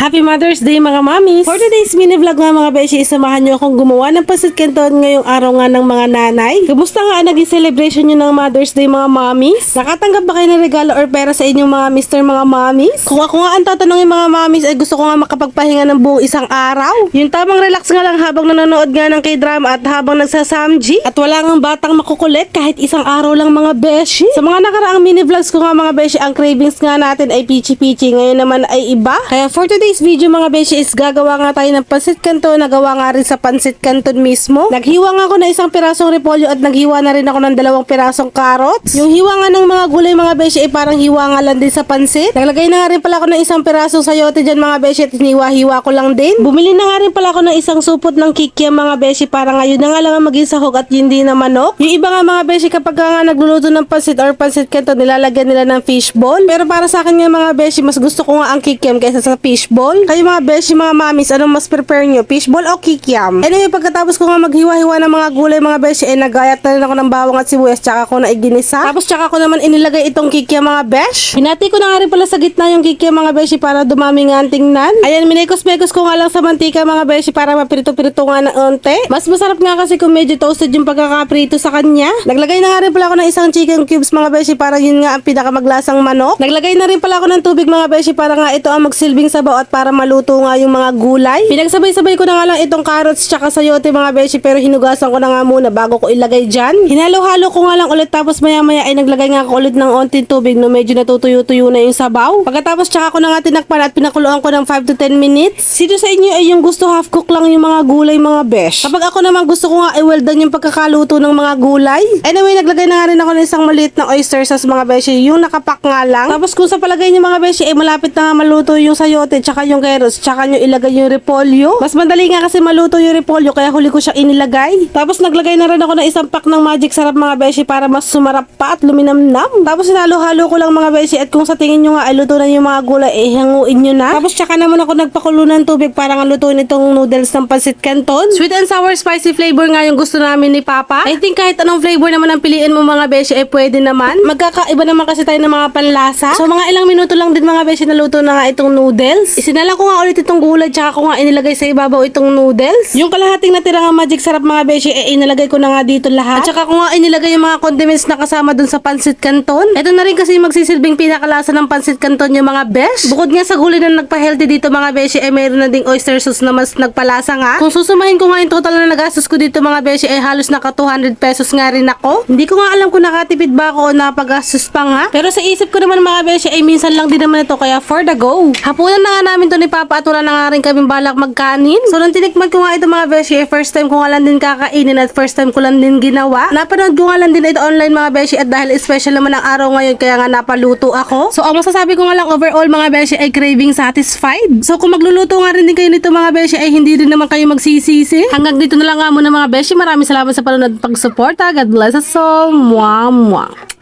Happy Mother's Day mga mamis! For today's mini vlog nga mga beshi, isamahan nyo akong gumawa ng pasit canton ngayong araw nga ng mga nanay. Kamusta nga naging celebration nyo ng Mother's Day mga mamis? Nakatanggap ba kayo ng regalo or pera sa inyong mga mister mga mamis? Kung ako nga ang tatanungin mga mamis ay gusto ko nga makapagpahinga ng buong isang araw. Yung tamang relax nga lang habang nanonood nga ng k-drama at habang nagsasamji at wala nga batang makukulit kahit isang araw lang mga beshi. Sa mga nakaraang mini vlogs ko nga mga beshi, ang cravings nga natin ay pichi-pichi. Ngayon naman ay iba. Kaya for today's video mga beshi is gagawa nga tayo ng pasit canton. Nagawa nga rin sa pancit canton mismo. Naghiwa nga ako ng isang pirasong repolyo at naghiwa na rin ako ng 2 pirasong carrots. Yung hiwa nga ng mga gulay mga beshi ay parang hiwa nga lang din sa pancit. Naglagay na nga rin pala ako ng isang pirasong sayote dyan mga beshi at hiniwa-hiwa ko lang din. Bumili na nga rin pala ako ng isang supot ng kikiam mga beshi para ngayon na nga lang ang maging sahog at hindi na manok. Yung iba nga mga beshi kapag nga nagluluto ng pancit or pancit canton nilalagyan nila ng fishball. Pero para sa akin nga mga beshi mas gusto ko nga ang kikiam kaysa sa fishball. Kayo mga beshi, mga mamis, anong mas prepare nyo? Fishball o kikiam? Anyway, pagkatapos ko nga maghiwa-hiwa ng mga gulay mga beshi, ay nagayat na rin ako ng bawang at sibuyas, tsaka ko na iginisa. Tapos tsaka ko naman inilagay itong kikiam mga besh. Hinati ko na nga rin pala sa gitna yung kikiam mga beshi para dumami nga ang tingnan. Ayan, minekos-mekos ko nga lang sa mantika mga beshi para mapirito-pirito nga na onte. Mas masarap nga kasi kung medyo toasted yung pagkakaprito sa kanya. Naglagay na nga rin pala ako ng isang chicken cubes mga beshi para yun nga ang pinakamaglasang manok. Naglagay na rin pala ako ng tubig mga beshi para nga ito ang magsilbing sabaw at para maluto nga yung mga gulay. Pinagsabay-sabay ko na nga lang itong carrots tsaka sayote mga beshi pero hinugasan ko na nga muna bago ko ilagay dyan. Hinalo-halo ko nga lang ulit tapos maya-maya ay naglagay nga ako ulit ng onting tubig no medyo natutuyo-tuyo na yung sabaw. Pagkatapos tsaka ko na nga tinakpan at pinakuluan ko ng 5 to 10 minutes. Sino sa inyo ay yung gusto half cook lang yung mga gulay mga besh? Kapag ako naman gusto ko nga ay well done yung pagkakaluto ng mga gulay. Anyway, naglagay na nga rin ako ng isang maliit na oyster sauce mga beshi, yung nakapak nga lang. Tapos kung sa palagay niyo mga beshi ay malapit na nga maluto yung sayote tsaka yung carrots tsaka nyo ilagay yung repolyo. Mas madali nga kasi maluto yung repolyo kaya huli ko siya inilagay. Tapos naglagay na rin ako ng isang pack ng magic sarap mga beshi para mas sumarap pa at luminamnam. Tapos hinalo-halo ko lang mga beshi at kung sa tingin nyo nga ay luto na yung mga gulay eh hanguin nyo na. Tapos tsaka naman ako nagpakulo ng tubig para nga lutuin itong noodles ng pancit canton. Sweet and sour spicy flavor nga yung gusto namin ni Papa. I think kahit anong flavor naman ang piliin mo mga beshi ay pwede naman. Magkakaiba naman kasi tayo ng mga panlasa. So mga ilang minuto lang din mga beshi naluto na nga itong noodles. Isinala ko nga ulit itong gulay tsaka ko nga inilagay sa ibabaw itong noodles. Yung kalahating natira nga magic sarap mga beshi eh inilagay ko na nga dito lahat. At tsaka ko nga inilagay yung mga condiments na kasama dun sa pancit canton. Ito na rin kasi magsisilbing pinakalasa ng pancit canton yung mga besh. Bukod nga sa gulay na nagpa-healthy dito mga beshi ay mayroon na ding oyster sauce na mas nagpalasa nga. Kung susumahin ko nga yung total na nagastos ko dito mga beshi ay halos naka 200 pesos nga rin ako. Hindi ko nga alam kung nakatipid ba ako o napagastos pa nga. Pero sa isip ko naman mga beshi ay minsan lang din naman ito kaya for the go. Hapunan na nga namin to ni Papa at wala na nga rin kaming balak magkanin. So nung tinikman ko nga ito mga beshi ay first time ko nga lang din kakainin at first time ko lang din ginawa. Napanood ko nga lang din ito online mga beshi at dahil special naman ang araw ngayon kaya nga napaluto ako. So ang masasabi ko nga lang overall mga beshi ay craving satisfied. So kung magluluto nga rin din kayo nito mga beshi ay hindi din naman kayo magsisisi. Hanggang dito na lang nga muna mga beshi. Maraming salamat sa panonood at pag-suporta. God bless us all. Mwah, mwah.